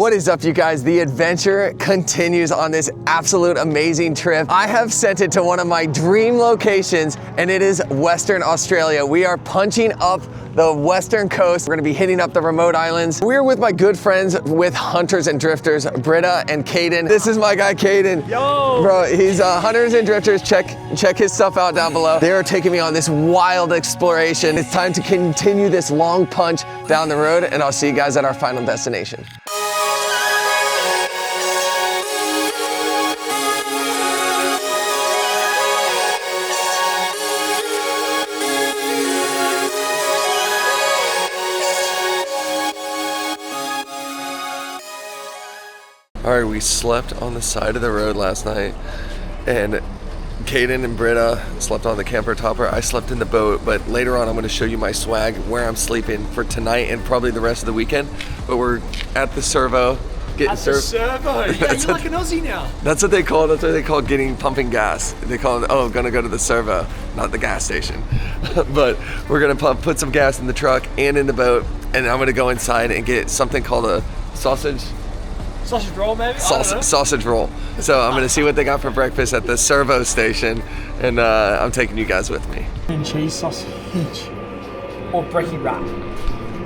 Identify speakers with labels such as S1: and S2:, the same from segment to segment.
S1: What is up, you guys? The adventure continues on this absolute amazing trip. I have sent it to one of my dream locations, and it is Western Australia. We are punching up the western coast. We're gonna be hitting up the remote islands. We're with my good friends with Hunters and Drifters, Britta and Caden. This is my guy, Caden.
S2: Yo!
S1: Bro, he's Hunters and Drifters. Check his stuff out down below. They're taking me on this wild exploration. It's time to continue this long punch down the road, and I'll see you guys at our final destination. All right, we slept on the side of the road last night, and Caden and Britta slept on the camper topper. I slept in the boat, but later on I'm gonna show you my swag, where I'm sleeping for tonight and probably the rest of the weekend. But we're at the servo.
S2: At the servo? Yeah, you're like an Aussie now.
S1: That's what they call it. That's what they call pumping gas. They call it, oh, gonna go to the servo, not the gas station. But we're gonna put some gas in the truck and in the boat, and I'm gonna go inside and get something called a sausage
S2: roll, maybe?
S1: Sausage roll. So I'm gonna see what they got for breakfast at the servo station, and I'm taking you guys with me.
S2: And cheese sausage. Or brekkie wrap.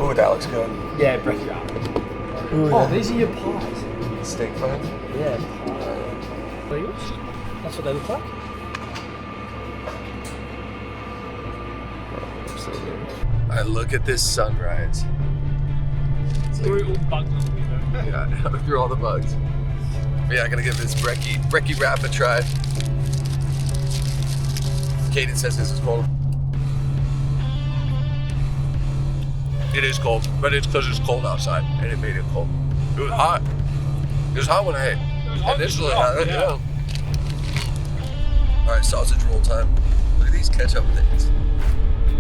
S1: Oh, that looks good.
S2: Yeah, brekkie wrap. Ooh, oh, these are your pies.
S1: Steak fries?
S2: Yeah, pies. That's what they look like.
S1: All right, look at this sunrise.
S2: Through all the bugs on the window.
S1: Yeah, through all the bugs. But yeah, I'm gonna give this brekkie wrap a try. Caden says this is cold. It is cold, but it's because it's cold outside, and it made it cold. It was hot. It was hot when I ate. Initially, yeah. All right, sausage roll time. Look at these ketchup things.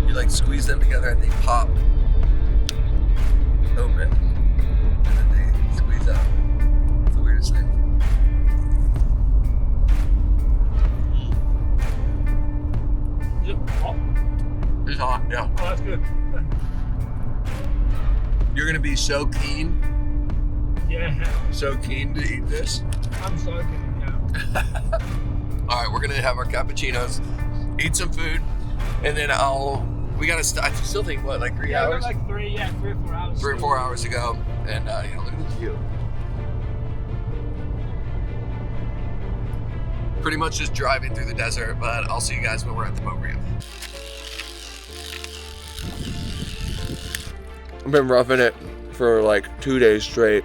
S1: You like squeeze them together and they pop. Open. And then they squeeze out. It's the weirdest thing.
S2: Is it hot?
S1: It's hot, yeah.
S2: Oh, that's good.
S1: You're gonna be so keen.
S2: Yeah.
S1: So keen to eat this.
S2: I'm so keen, yeah.
S1: All right, we're gonna have our cappuccinos, eat some food, and then I still think, what, like 3 hours?
S2: Like 3 or 4 hours.
S1: 3 or 4 hours to go, and look at this view. Pretty much just driving through the desert, but I'll see you guys when we're at the boat ramp. I've been roughing it for like 2 days straight,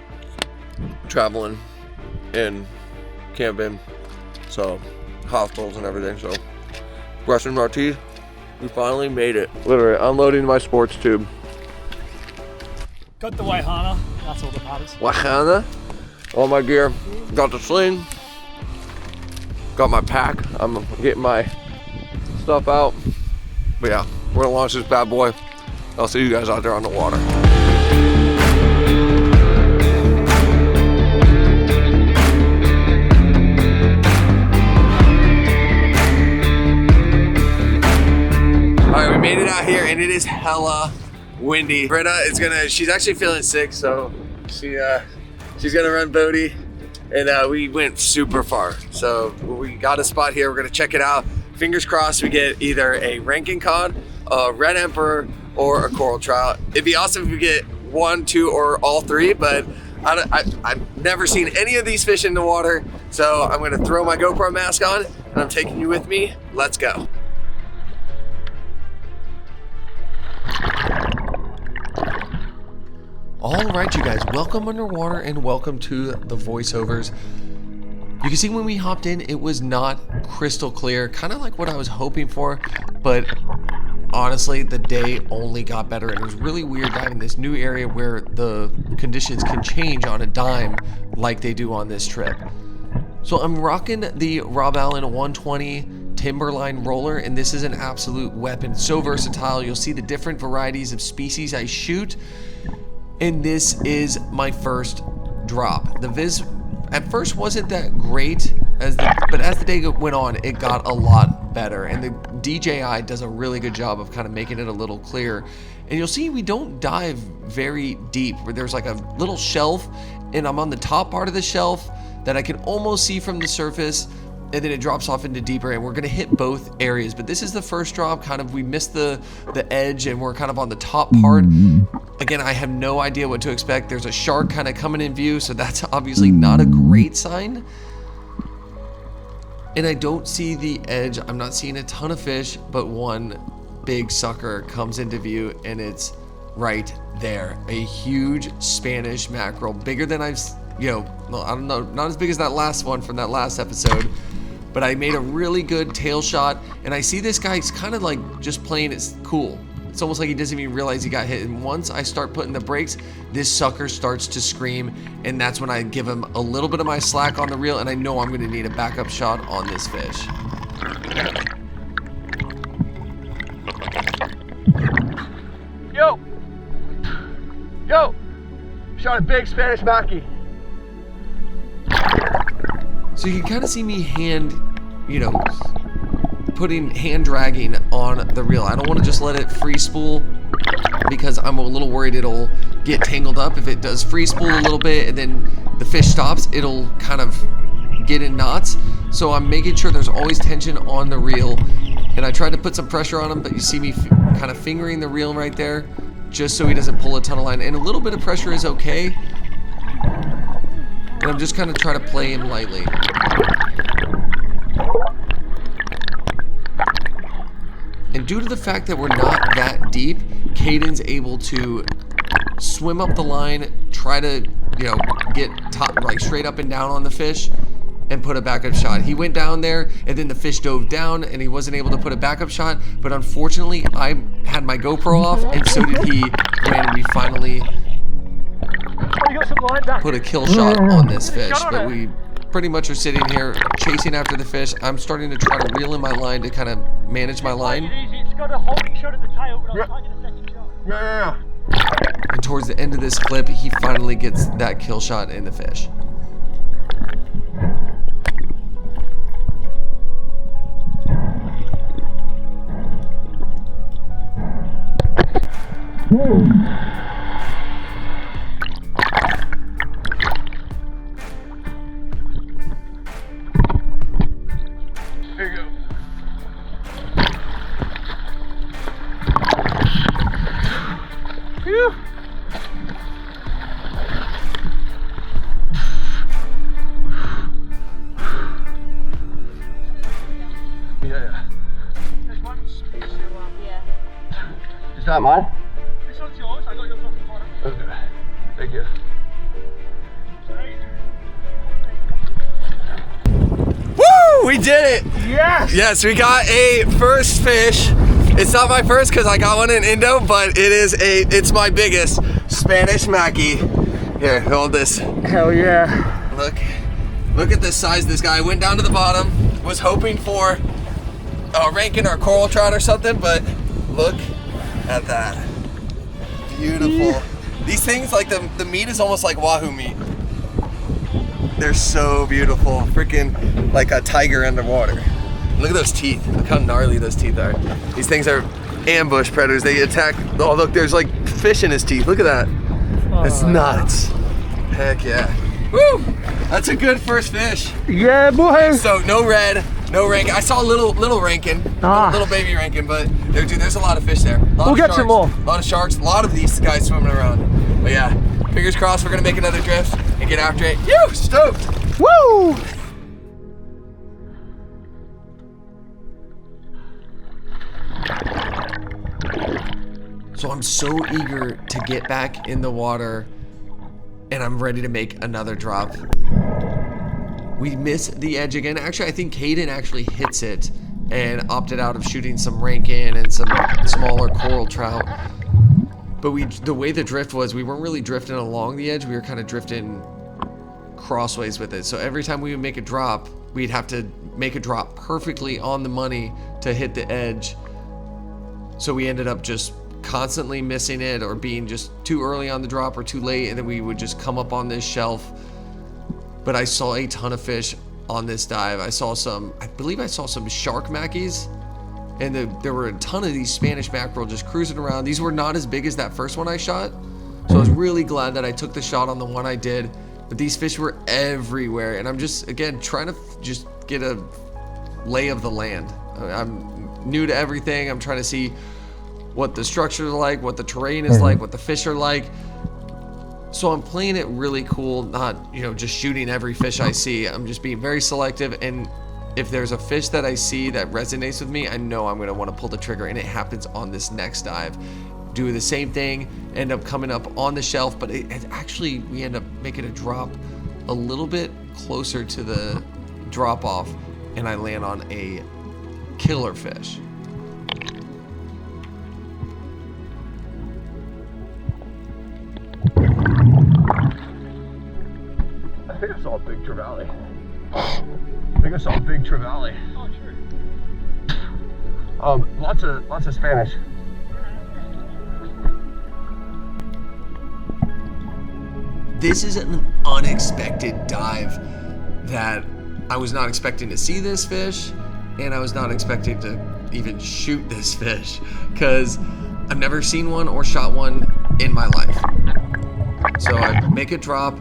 S1: traveling and camping, so hospitals and everything, so brushing our teeth. We finally made it. Literally unloading my sports tube.
S2: Got the Wahana, that's all that matters.
S1: Wahana, all my gear. Got the sling, got my pack. I'm getting my stuff out. But yeah, we're gonna launch this bad boy. I'll see you guys out there on the water. Made it out here, and it is hella windy. Britta is she's actually feeling sick, so she's gonna run Bodie, and we went super far. So we got a spot here, we're gonna check it out. Fingers crossed we get either a Rankin cod, a red emperor, or a coral trout. It'd be awesome if we get 1, 2, or all 3, but I've never seen any of these fish in the water, so I'm gonna throw my GoPro mask on, and I'm taking you with me. Let's go. All right, you guys, welcome underwater and welcome to the voiceovers. You can see when we hopped in, it was not crystal clear, kind of like what I was hoping for, but honestly, the day only got better, and it was really weird diving this new area where the conditions can change on a dime like they do on this trip. So I'm rocking the Rob Allen 120 Timberline roller, and this is an absolute weapon, so versatile. You'll see the different varieties of species I shoot, and this is my first drop. The Viz at first wasn't that great, but as the day went on, it got a lot better, and the DJI does a really good job of kind of making it a little clearer. And you'll see we don't dive very deep, where there's like a little shelf, and I'm on the top part of the shelf that I can almost see from the surface, and then it drops off into deeper, and we're gonna hit both areas. But this is the first drop, kind of, we missed the edge, and we're kind of on the top part. Again, I have no idea what to expect. There's a shark kind of coming in view, so that's obviously not a great sign. And I don't see the edge. I'm not seeing a ton of fish, but one big sucker comes into view, and it's right there. A huge Spanish mackerel, bigger than I've, I don't know, not as big as that last one from that last episode, but I made a really good tail shot, and I see this guy's kind of like just playing it cool. It's almost like he doesn't even realize he got hit. And once I start putting the brakes, this sucker starts to scream, and that's when I give him a little bit of my slack on the reel, and I know I'm gonna need a backup shot on this fish.
S2: Yo! Shot a big Spanish mackie.
S1: So you can kind of see me putting hand dragging on the reel. I don't want to just let it free spool because I'm a little worried it'll get tangled up. If it does free spool a little bit and then the fish stops, it'll kind of get in knots. So I'm making sure there's always tension on the reel, and I tried to put some pressure on him, but you see me kind of fingering the reel right there just so he doesn't pull a ton of line, and a little bit of pressure is okay, and I'm just kind of trying to play him lightly. And due to the fact that we're not that deep, Caden's able to swim up the line, try to, get straight up and down on the fish, and put a backup shot. He went down there, and then the fish dove down, and he wasn't able to put a backup shot, but unfortunately, I had my GoPro off, and so did he, when we finally put a kill shot on this fish. But we pretty much are sitting here chasing after the fish. I'm starting to try to reel in my line to kind of manage my line.
S3: It's got a holding shot at the tail, but I'm trying to get a second shot.
S2: Yeah.
S1: And towards the end of this clip, he finally gets that kill shot in the fish.
S2: Here you go. Phew. Yeah.
S3: There's one still up. Yeah.
S2: Is that mine?
S3: This one's yours. I got yours off the bottom.
S2: Okay. Thank you. Woo! We did it!
S3: Yes!
S2: Yes, we got a first fish. It's not my first because I got one in Indo, but it's my biggest Spanish mackie. Here, hold this.
S3: Hell yeah.
S2: Look at the size of this guy. I went down to the bottom, was hoping for a rankin or coral trout or something, but look at that. Beautiful. Yeah. These things, like the meat is almost like wahoo meat. They're so beautiful. Freaking like a tiger underwater. Look at those teeth. Look how gnarly those teeth are. These things are ambush predators. They attack. Oh, look, there's like fish in his teeth. Look at that. That's nuts. Heck yeah. Woo! That's a good first fish.
S3: Yeah, boy.
S2: So no red, no rankin. I saw a little rankin, little baby rankin, but there's a lot of fish there.
S3: We'll get some more.
S2: A lot of sharks. A lot of these guys swimming around. But yeah, fingers crossed we're gonna make another drift and get after it. Yoo! Stoked.
S3: Woo!
S1: So I'm so eager to get back in the water, and I'm ready to make another drop. We miss the edge again. Actually, I think Caden actually hits it and opted out of shooting some rankin and some smaller coral trout. But the way the drift was, we weren't really drifting along the edge. We were kind of drifting crossways with it. So every time we would make a drop, we'd have to make a drop perfectly on the money to hit the edge. So we ended up just constantly missing it, or being just too early on the drop or too late, and then we would just come up on this shelf. But I saw a ton of fish on this dive. I believe I saw some shark mackies, and there were a ton of these Spanish mackerel just cruising around. These were not as big as that first one I shot, so I was really glad that I took the shot on the one I did. but these fish were everywhere, and I'm just, again, trying to just get a lay of the land. I'm new to everything. I'm trying to see what the structure is like, what the terrain is like, what the fish are like. So I'm playing it really cool, not, you know, just shooting every fish I see. I'm just being very selective, and if there's a fish that I see that resonates with me, I know I'm gonna want to pull the trigger, and it happens on this next dive. Do the same thing, end up coming up on the shelf, but it actually, we end up making a drop a little bit closer to the drop off, and I land on a killer fish.
S3: I think I saw a big trevally. I think I saw a big trevally. Oh, sure. Lots of Spanish.
S1: This is an unexpected dive that I was not expecting to see this fish, and I was not expecting to even shoot this fish, because I've never seen one or shot one in my life. So I make a drop.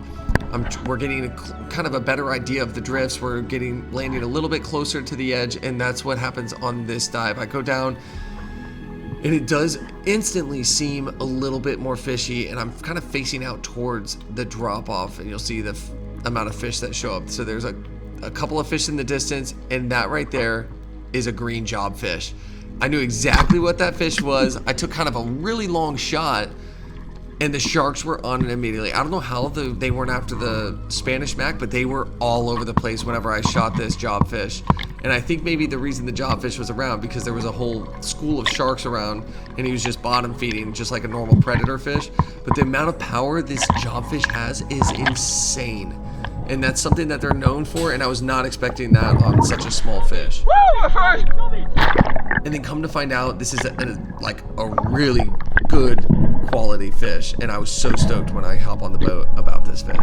S1: We're getting kind of a better idea of the drifts. We're landing a little bit closer to the edge, and that's what happens on this dive. I go down, and it does instantly seem a little bit more fishy, and I'm kind of facing out towards the drop off, and you'll see the amount of fish that show up. So there's a couple of fish in the distance, and that right there is a green job fish. I knew exactly what that fish was. I took kind of a really long shot, and the sharks were on it immediately. I don't know how they weren't after the Spanish Mac, but they were all over the place whenever I shot this job fish. And I think maybe the reason the job fish was around, because there was a whole school of sharks around, and he was just bottom feeding, just like a normal predator fish. But the amount of power this job fish has is insane. And that's something that they're known for, and I was not expecting that on such a small fish. And then come to find out, this is a really good quality fish, and I was so stoked when I hop on the boat about this fish.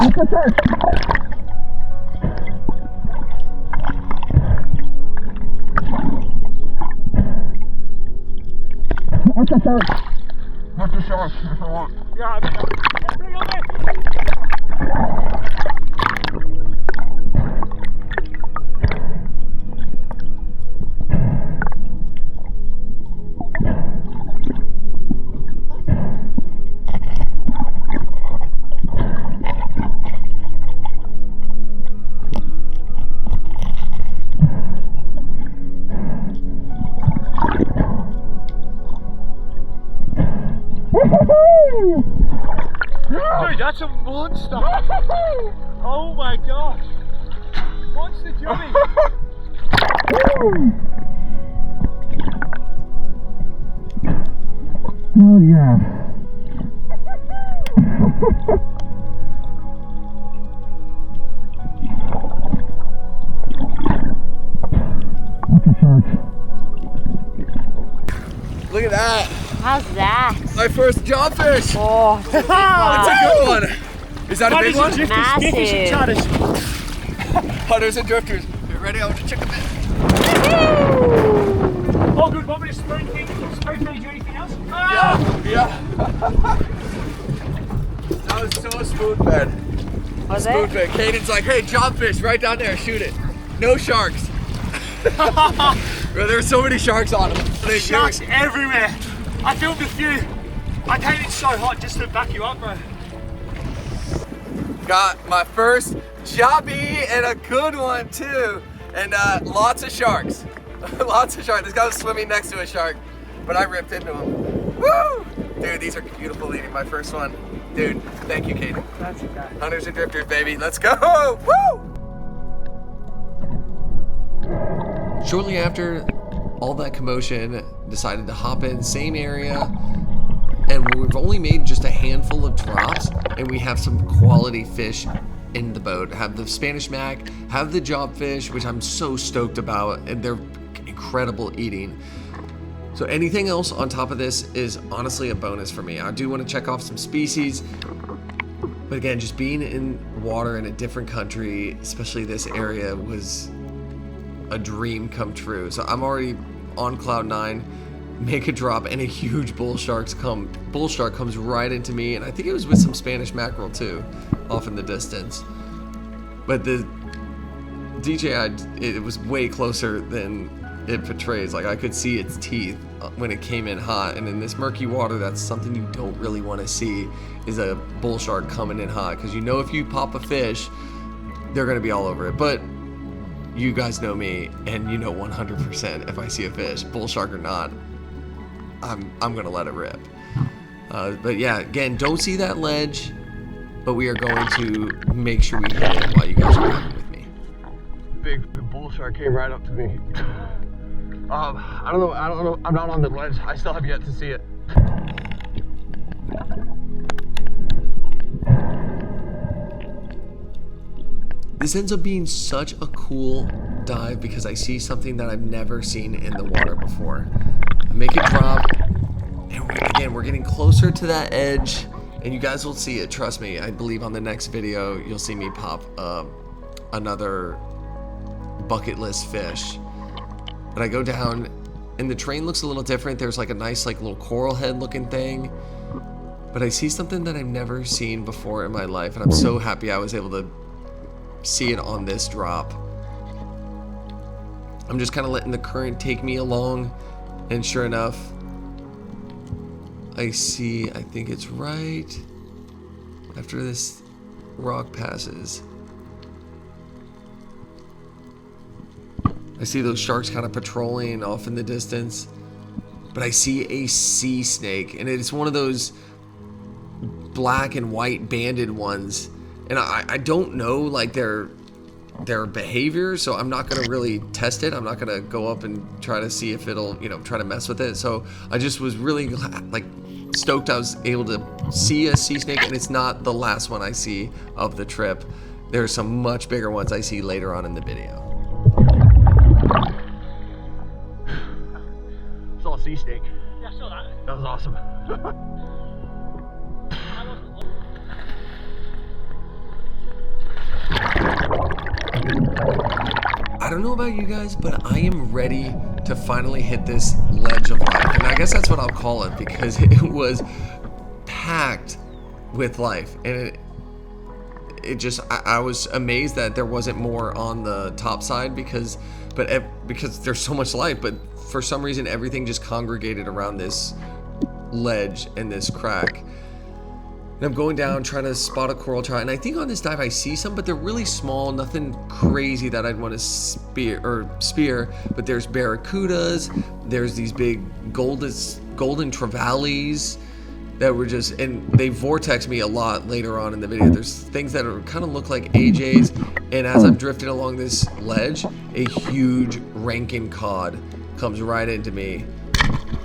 S3: What's the shark? What's the shark? Yeah,
S4: Dude, that's a monster! Oh my gosh! Monster jumping!
S3: Oh yeah. That's a shark.
S2: Look at that.
S5: How's that?
S2: My first job fish.
S5: Oh,
S2: That's a good one. Is that a big one?
S5: massive.
S2: Hunters and drifters. You ready? I want to check a bit.
S4: Oh good, want me to spoon feed you? Spoon feed you anything else?
S2: Yeah. That was so spoon fed.
S5: Was
S2: Spoon
S5: it?
S2: fed. Caden's like, hey, job fish right down there. Shoot it. No sharks. Bro, there were so many sharks on them.
S4: Sharks everywhere. I filmed a few. I came in so hot just to back you up, bro.
S2: Got my first jobby and a good one too. And lots of sharks. Lots of sharks. This guy was swimming next to a shark, but I ripped into him. Woo! Dude, these are beautiful eating. My first one. Dude, thank you, Caden.
S4: That's okay.
S2: Hunters and drifters, baby. Let's go! Woo!
S1: Shortly after all that commotion, decided to hop in, same area, and we've only made just a handful of drops, and we have some quality fish in the boat. Have the Spanish Mac, have the job fish, which I'm so stoked about, and they're incredible eating. So anything else on top of this is honestly a bonus for me. I do want to check off some species, but again, just being in water in a different country, especially this area, was a dream come true. So I'm already on cloud 9. make a drop, and a huge bull shark comes right into me, and I think it was with some Spanish mackerel too, off in the distance. But the DJI, it was way closer than it portrays. Like I could see its teeth when it came in hot, and in this murky water, that's something you don't really want to see, is a bull shark coming in hot, because you know if you pop a fish, they're going to be all over it. But you guys know me, and you know 100% if I see a fish, bull shark or not, I'm going to let it rip. But yeah, again, don't see that ledge, but we are going to make sure we hit it while you guys are riding with me.
S3: Big bull shark came right up to me. I don't know, I'm not on the ledge. I still have yet to see it.
S1: This ends up being such a cool dive because I see something that I've never seen in the water before. I make it drop, and we're getting closer to that edge, and you guys will see it, trust me. I believe on the next video, you'll see me pop another bucket list fish. But I go down, and the terrain looks a little different. There's like a nice like little coral head looking thing. But I see something that I've never seen before in my life, and I'm so happy I was able to see it on this drop. I'm just kind of letting the current take me along, and sure enough, I think it's right after this rock passes. I see those sharks kind of patrolling off in the distance, but I see a sea snake, and it's one of those black and white banded ones. And I don't know like their behavior, so I'm not gonna really test it. I'm not gonna go up and try to see if it'll, try to mess with it. So I just was really like stoked I was able to see a sea snake, and it's not the last one I see of the trip. There's some much bigger ones I see later on in the video.
S3: Saw a sea snake.
S4: Yeah, I saw that.
S3: That was awesome.
S1: I don't know about you guys, but I am ready to finally hit this ledge of life. And I guess that's what I'll call it, because it was packed with life. And it just, I was amazed that there wasn't more on the top side because there's so much life. But for some reason, everything just congregated around this ledge and this crack. And I'm going down trying to spot a coral trout, and I think on this dive I see some, but they're really small, nothing crazy that I'd want to spear. But there's barracudas, there's these big golden trevallies that were just, and they vortex me a lot later on in the video. There's things that are kind of look like AJs, and as I'm drifting along this ledge, a huge Rankin cod comes right into me.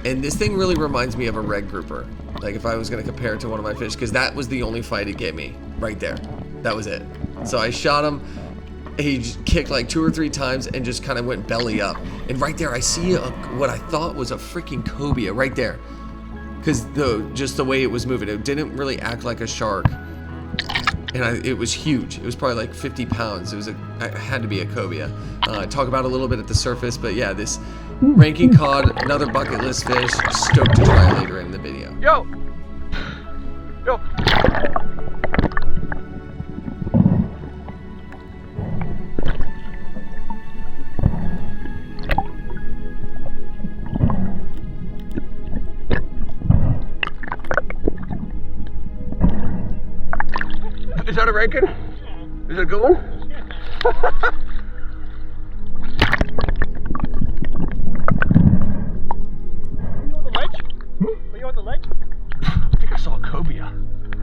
S1: And this thing really reminds me of a red grouper. Like if I was gonna compare it to one of my fish, because that was the only fight it gave me, right there. That was it. So I shot him, he just kicked like 2 or 3 times and just kind of went belly up. And right there I see what I thought was a freaking cobia right there. Because just the way it was moving, it didn't really act like a shark. And it was huge. It was probably like 50 pounds. It had to be a cobia. Talk about it a little bit at the surface, but yeah, this Rankin cod, another bucket list fish, stoked to try later in the video.
S3: Yo! Is that a Rankin? Is it a good one? I think I saw a cobia.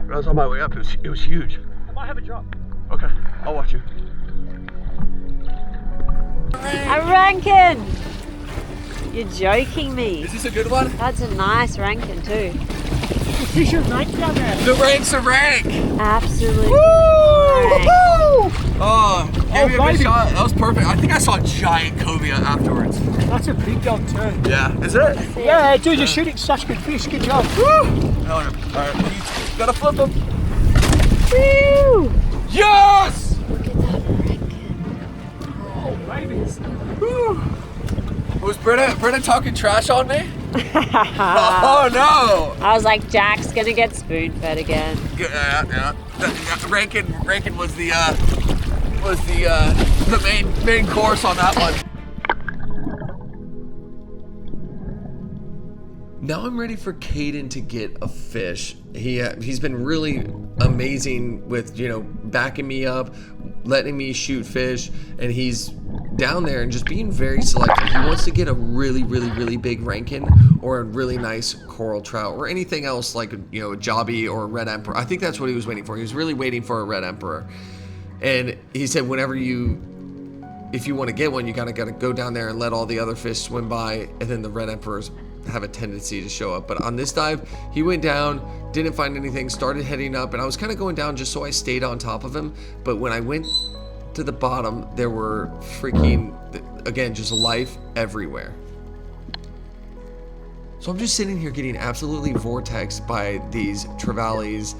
S3: When I was on my way up, it was huge.
S4: I might have a drop.
S3: Okay, I'll watch you.
S5: A Rankin! You're joking me.
S2: Is this a good one?
S5: That's a nice Rankin too.
S4: The fish are rank down there.
S2: The rank's a rank.
S5: Absolutely.
S2: Woo! Oh, give me a
S4: baby.
S2: good shot. That was perfect. I think I saw a giant cobia afterwards.
S4: That's a big dog too.
S2: Yeah, is it?
S4: Yeah, dude, you're shooting such good fish. Good job.
S2: Woo! Alright, you gotta flip them.
S5: Woo!
S2: Yes!
S5: Look at that Rankin.
S4: Oh, babies.
S2: Woo! Was Britta talking trash on me? Oh no!
S5: I was like, Jack's gonna get spoon fed again.
S2: Yeah. Rankin was the main course on that one.
S1: Now I'm ready for Caden to get a fish. He's been really amazing with, you know, backing me up, letting me shoot fish, and he's down there and just being very selective. He wants to get a really big Rankin or a really nice coral trout or anything else like, you know, a jobby or a red emperor. I think that's what he was waiting for. He was really waiting for a red emperor. And he said if you want to get one, you gotta go down there and let all the other fish swim by, and then the red emperors have a tendency to show up. But on this dive, he went down, didn't find anything, started heading up, and I was kind of going down just so I stayed on top of him. But when I went to the bottom, there were freaking, again, just life everywhere. So I'm just sitting here getting absolutely vortexed by these trevallies,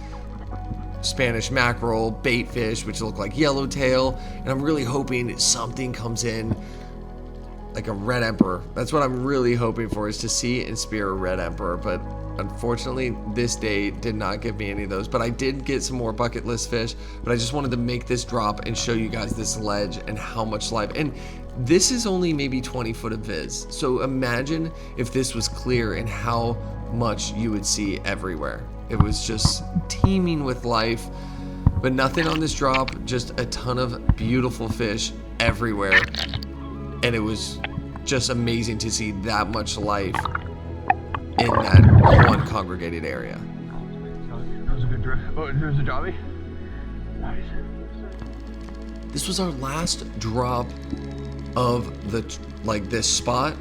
S1: Spanish mackerel, bait fish, which look like yellowtail, and I'm really hoping something comes in like a red emperor. That's what I'm really hoping for, is to see and spear a red emperor. But unfortunately, this day did not give me any of those. But I did get some more bucket list fish. But I just wanted to make this drop and show you guys this ledge and how much life. And this is only maybe 20 foot of viz. So imagine if this was clear and how much you would see everywhere. It was just teeming with life. But nothing on this drop, just a ton of beautiful fish everywhere. And it was just amazing to see that much life in that one congregated area.
S3: That was a good drift. Oh, there's a jobby. Nice.
S1: This was our last drop of this spot,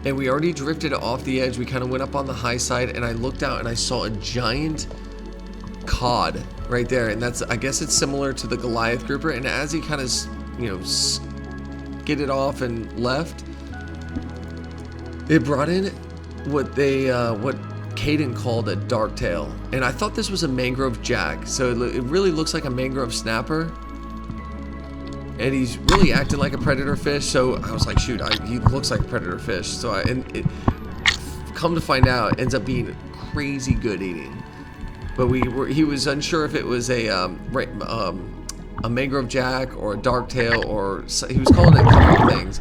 S1: and we already drifted off the edge. We kind of went up on the high side, and I looked out and I saw a giant cod right there, and I guess it's similar to the Goliath grouper. And as he kind of, you know, get it off and left, it brought in what Caden called a dark tail, and I thought this was a mangrove jack. So it really looks like a mangrove snapper, and he's really acting like a predator fish. So I was like, shoot, he looks like a predator fish. So come to find out, ends up being crazy good eating. But he was unsure if it was a mangrove jack or a dark tail, or he was calling it a couple of things,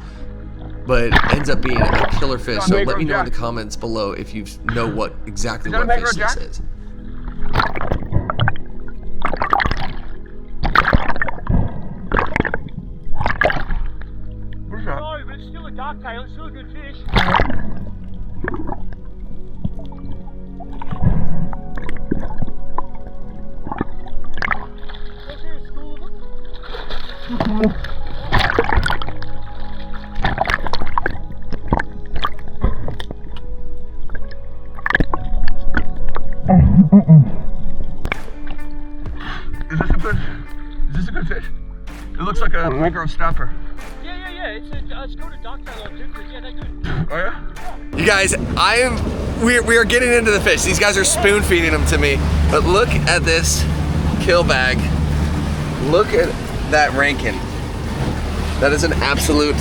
S1: but ends up being a killer fish. So let me know in the comments below if you know what exactly what fish this is.
S4: No, but it's still a dark tail, it's still a good fish.
S3: Is this a good fish? It looks like a mangrove snapper.
S4: Yeah. It's called a dark tail on Duke. Yeah, they could.
S3: Oh yeah?
S2: You guys, we are getting into the fish. These guys are spoon feeding them to me. But look at this kill bag. Look at that Rankin. That is an absolute.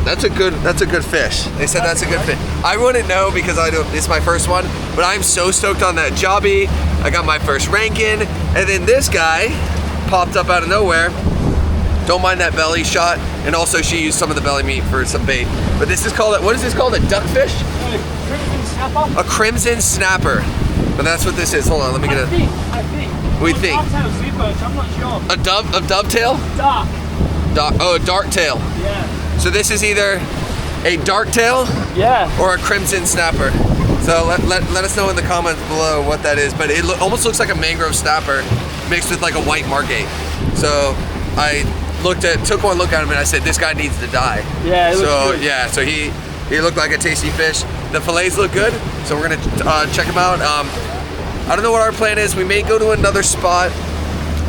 S2: That's a good fish. They said that's a good fish. I wouldn't know because it's my first one, but I'm so stoked on that jobby. I got my first Rankin, and then this guy popped up out of nowhere. Don't mind that belly shot, and also she used some of the belly meat for some bait. But this is called, what is this called? A duckfish?
S4: Crimson snapper.
S2: A crimson snapper. But that's what this is. Hold on, let me get a.
S4: I think.
S2: We think.
S4: I'm not sure.
S2: A dovetail?
S4: Dark.
S2: Oh, a dark tail.
S4: Yeah.
S2: So this is either a dark tail, or a crimson snapper. So let us know in the comments below what that is. But it almost looks like a mangrove snapper mixed with like a white margate. So I took one look at him and I said, this guy needs to die.
S4: Yeah. It looks good.
S2: Yeah. So he looked like a tasty fish. The fillets look good. So we're gonna check them out. I don't know what our plan is. We may go to another spot,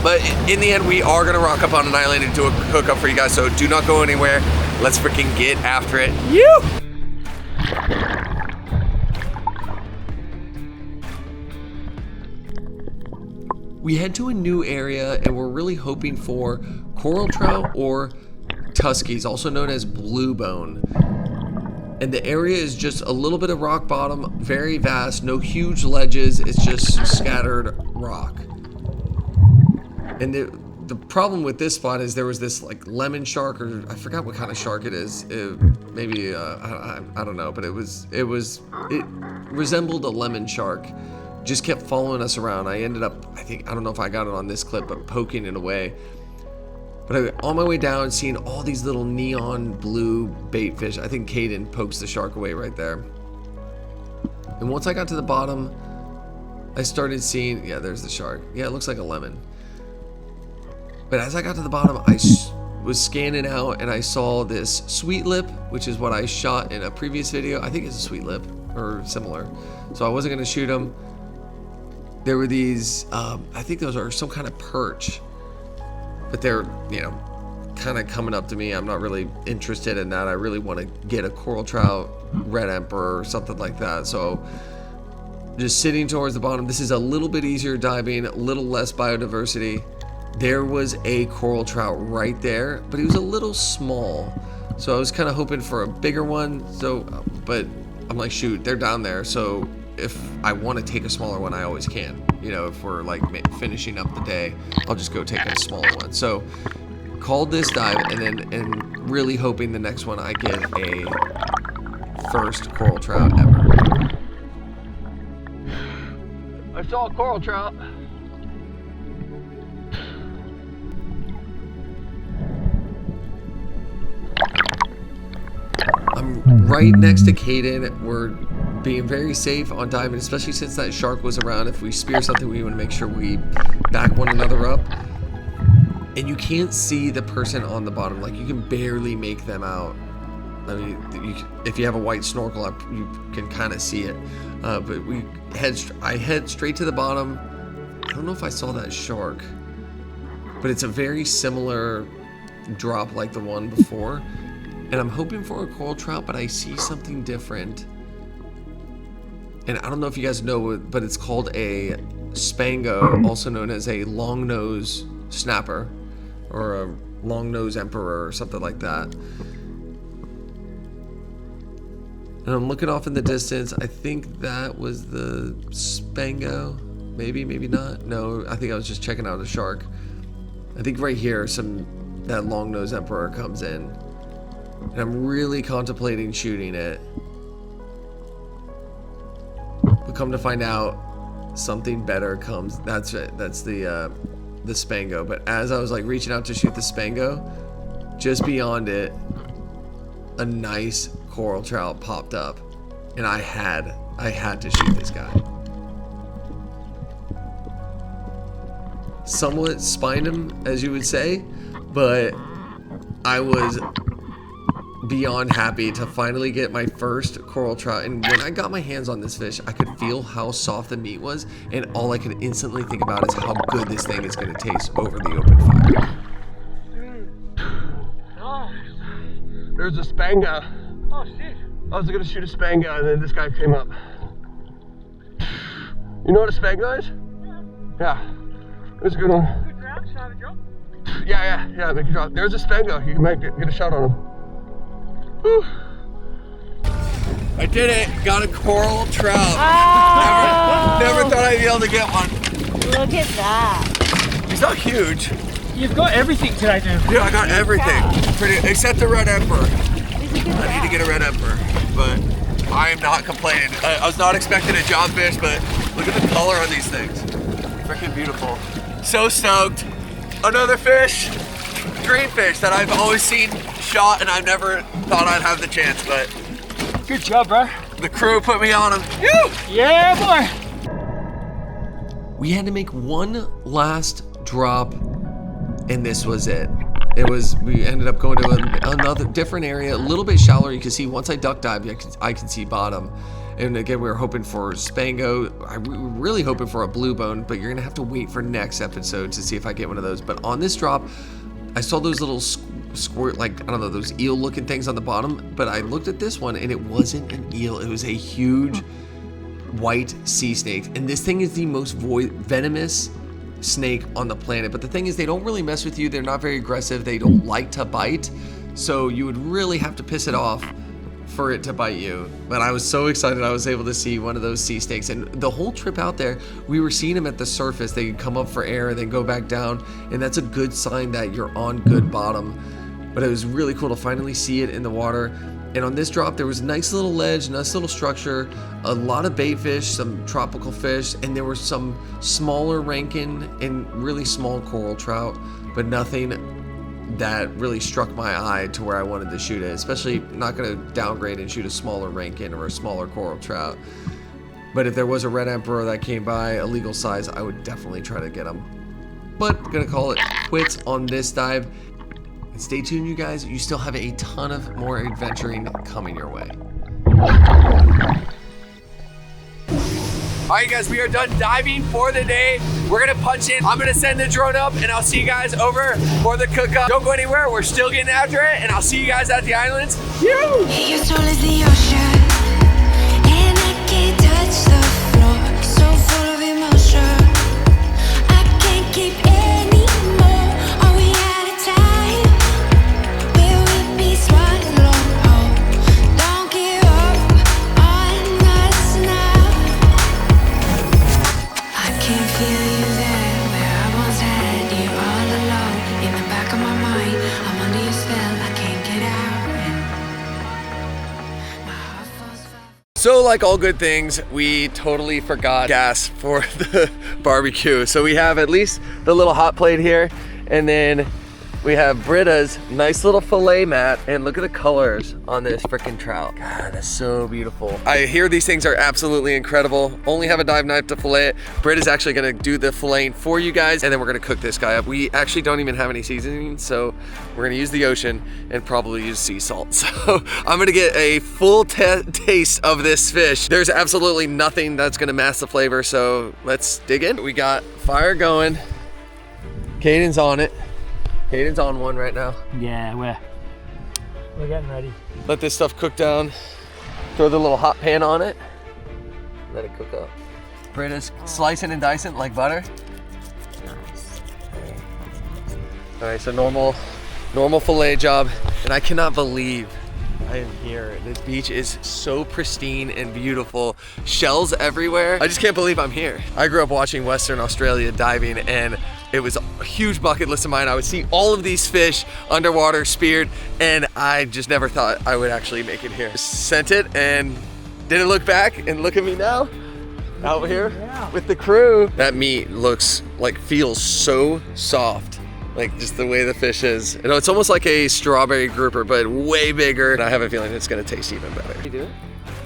S2: but in the end, we are gonna rock up on an island and do a hookup for you guys. So do not go anywhere. Let's freaking get after it.
S1: We head to a new area, and we're really hoping for coral trout or tuskies, also known as blue bone. And the area is just a little bit of rock bottom, very vast, no huge ledges, it's just scattered rock. And the problem with this spot is there was this like lemon shark, or I forgot what kind of shark it is. Maybe I don't know, but it resembled a lemon shark. Just kept following us around. I ended up, I don't know if I got it on this clip, but poking it away. But on my way down, seeing all these little neon blue bait fish. I think Caden pokes the shark away right there. And once I got to the bottom, I started seeing, yeah, there's the shark. Yeah, it looks like a lemon. But as I got to the bottom, I was scanning out and I saw this sweet lip, which is what I shot in a previous video. I think it's a sweet lip or similar. So I wasn't going to shoot them. There were these, I think those are some kind of perch. But they're, you know, kind of coming up to me. I'm not really interested in that. I really want to get a coral trout, red emperor, or something like that. So just sitting towards the bottom. This is a little bit easier diving, a little less biodiversity. There was a coral trout right there, but he was a little small. So I was kind of hoping for a bigger one. So, but I'm like, shoot, they're down there. So if I want to take a smaller one, I always can. You know, if we're like finishing up the day, I'll just go take a smaller one. So called this dive, and really hoping the next one I get a first coral trout ever.
S3: I saw a coral trout.
S1: I'm right next to Caden. We're being very safe on diving, especially since that shark was around. If we spear something, we want to make sure we back one another up. And you can't see the person on the bottom. Like, you can barely make them out. I mean, if you have a white snorkel up, you can kind of see it. But I head straight to the bottom. I don't know if I saw that shark, but it's a very similar drop like the one before. And I'm hoping for a coral trout, but I see something different. And I don't know if you guys know, but it's called a Spango, also known as a long nose snapper, or a long nose emperor, or something like that. And I'm looking off in the distance. I think that was the Spango. Maybe, maybe not. No, I think I was just checking out a shark. I think right here, that long nose emperor comes in. And I'm really contemplating shooting it. But come to find out, something better comes. That's it. That's the Spango. But as I was like reaching out to shoot the Spango, just beyond it, a nice coral trout popped up, and I had to shoot this guy. Somewhat spined him, as you would say, but I was beyond happy to finally get my first coral trout. And when I got my hands on this fish, I could feel how soft the meat was, and all I could instantly think about is how good this thing is going to taste over the open fire.
S3: There's a Spango.
S4: Oh shit.
S3: I was gonna shoot a Spango, and then this guy came up. You know what a Spango is? Yeah. It was a good one.
S4: Good trout, shot a drop.
S3: Yeah, make a drop. There's a Spango. You can get a shot on him. Whew.
S2: I did it. Got a coral trout.
S5: Oh,
S2: Never thought I'd be able to get one.
S5: look at that.
S2: He's not huge.
S4: You've got everything today, dude.
S2: Yeah, I got everything. Pretty, except the red emperor.
S5: He's a good
S2: I need to get a red emperor, but I am not complaining. I was not expecting a job fish, but look at the color on these things. Freaking beautiful. So stoked. Another fish, green fish that I've always seen shot, and I've never thought I'd have the chance, but
S4: Good job, bro.
S2: the crew put me on him. Woo!
S4: Yeah, boy.
S1: We had to make one last drop, and this was it. We ended up going to another different area, a little bit shallower. You can see once I duck dive, I can see bottom. And again, we were hoping for Spango. We were really hoping for a blue bone, but you're gonna have to wait for next episode to see if I get one of those. But on this drop, I saw those little squirt, like, I don't know, those eel looking things on the bottom. But I looked at this one and it wasn't an eel. It was a huge white sea snake. And this thing is the most venomous snake on the planet. But the thing is, they don't really mess with you. They're not very aggressive. They don't like to bite. So you would really have to piss it off for it to bite you. But I was so excited I was able to see one of those sea snakes. And the whole trip out there, we were seeing them at the surface. They could come up for air and then go back down. And that's a good sign that you're on good bottom. But it was really cool to finally see it in the water. And on this drop, there was a nice little ledge, nice little structure, a lot of bait fish, some tropical fish, and there were some smaller rankin and really small coral trout, but nothing that really struck my eye to where I wanted to shoot it, especially not going to downgrade and shoot a smaller rankin or a smaller coral trout. But if there was a red emperor that came by, a legal size, I would definitely try to get them. But gonna call it quits on this dive. And stay tuned, you guys. You still have a ton of more adventuring coming your way.
S2: All right, guys, we are done diving for the day. We're gonna punch in. I'm gonna send the drone up and I'll see you guys over for the cook-up. Don't go anywhere, we're still getting after it, and I'll see you guys at the islands.
S6: Your soul is the ocean, and I can't touch the floor. So full of emotion, I can't keep anymore. Are we out of time? Will we be swallowed? Oh, don't give up on us now. I can feel you there, where I once had you all alone. In the back of my mind, I'm under your spell, I can't get out. My heart falls fast.
S2: So like all good things, we totally forgot gas for the barbecue. So we have at least the little hot plate here, and then we have Britta's nice little fillet mat, and look at the colors on this freaking trout. God, that's so beautiful. I hear these things are absolutely incredible. Only have a dive knife to fillet it. Britta's actually gonna do the filleting for you guys, and then we're gonna cook this guy up. We actually don't even have any seasoning, so we're gonna use the ocean and probably use sea salt. So I'm gonna get a full taste of this fish. There's absolutely nothing that's gonna mask the flavor, so let's dig in. We got fire going. Caden's on it. Caden's on one right now.
S4: Yeah, we're getting ready.
S2: Let this stuff cook down. Throw the little hot pan on it. Let it cook up. Britta's slicing and dicing like butter.
S5: Nice.
S2: All right, so normal fillet job. And I cannot believe I am here. This beach is so pristine and beautiful. Shells everywhere. I just can't believe I'm here. I grew up watching Western Australia diving, and it was a huge bucket list of mine. I would see all of these fish underwater, speared, and I just never thought I would actually make it here. Sent it and didn't look back, and look at me now, out here with the crew. That meat feels so soft. Like just the way the fish is. You know, it's almost like a strawberry grouper, but way bigger. And I have a feeling it's gonna taste even better. You do it?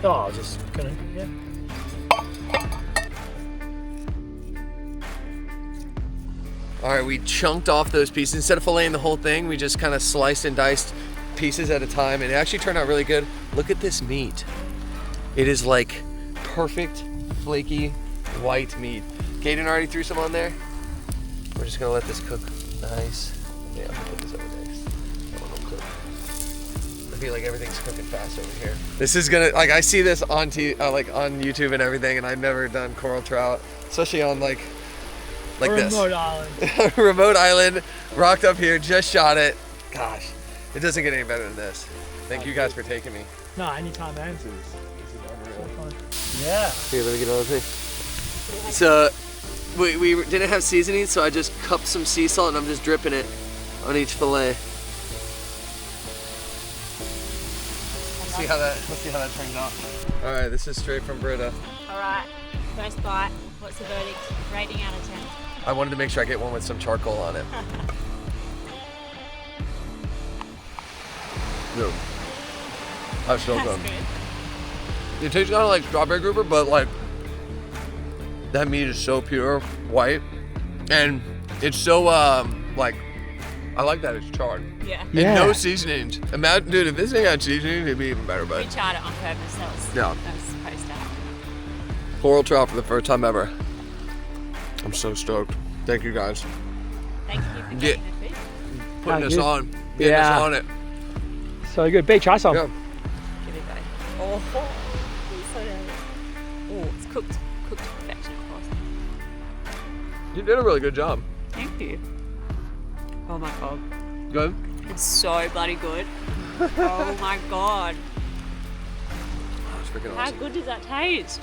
S4: Oh, I was just gonna, yeah.
S2: All right, we chunked off those pieces. Instead of filleting the whole thing, we just kind of sliced and diced pieces at a time, and it actually turned out really good. Look at this meat. It is like perfect, flaky, white meat. Caden already threw some on there. We're just gonna let this cook nice. Yeah, I'm gonna put this over next. That one will cook. I feel like everything's cooking fast over here. This is gonna, like, I see this on on YouTube and everything, and I've never done coral trout, especially on like this.
S4: Remote island.
S2: Remote island, rocked up here, just shot it. Gosh, it doesn't get any better than this. Thank you guys for taking me.
S4: No, anytime, man.
S2: This is unreal.
S4: Yeah.
S2: Here, let me get another thing. So, we didn't have seasoning, so I just cupped some sea salt and I'm just dripping it on each fillet. Let's see how that turns out. All right, this is straight from Britta.
S5: All right. First bite. What's the verdict? Rating out of 10.
S2: I wanted to make sure I get one with some charcoal on it. Dude, that's so
S5: That's
S2: good.
S5: good.
S2: It tastes kind of like strawberry grouper, but like that meat is so pure, white, and it's so like, I like that it's charred.
S5: Yeah.
S2: And no seasonings. Imagine, dude, if this thing had seasonings, it'd be even better.
S5: We
S2: But
S5: charred it on purpose. That was supposed to happen.
S2: coral trout for the first time ever. I'm so stoked. Thank you guys.
S5: Thank you for getting the fish.
S2: Putting us
S4: good.
S2: on. Getting us on it.
S4: So good. Beach, try some.
S2: Yeah.
S5: Give it a go. Oh, it's so good. Oh, it's cooked to perfection, of course.
S2: You did a really good job.
S5: Thank you. Oh my god.
S2: Good?
S5: It's so bloody good. Oh my god.
S2: freaking
S5: How
S2: awesome.
S5: good does that taste?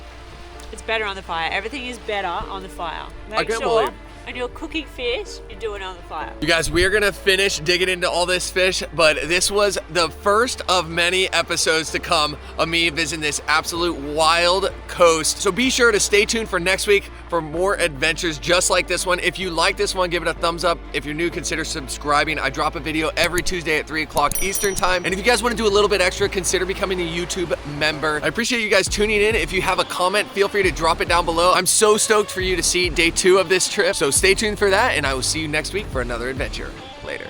S5: It's better on the fire. Everything is better on the fire. Make
S2: can't
S5: sure
S2: believe-
S5: when you're cooking fish, you do it on the fire.
S2: You guys, we are gonna finish digging into all this fish, but this was the first of many episodes to come of me visiting this absolute wild coast. So be sure to stay tuned for next week for more adventures just like this one. If you like this one, give it a thumbs up. If you're new, consider subscribing. I drop a video every Tuesday at 3 o'clock Eastern time. And if you guys wanna do a little bit extra, consider becoming a YouTube member. I appreciate you guys tuning in. If you have a comment, feel free to drop it down below. I'm so stoked for you to see day 2 of this trip. So stay tuned for that, and I will see you next week for another adventure. Later.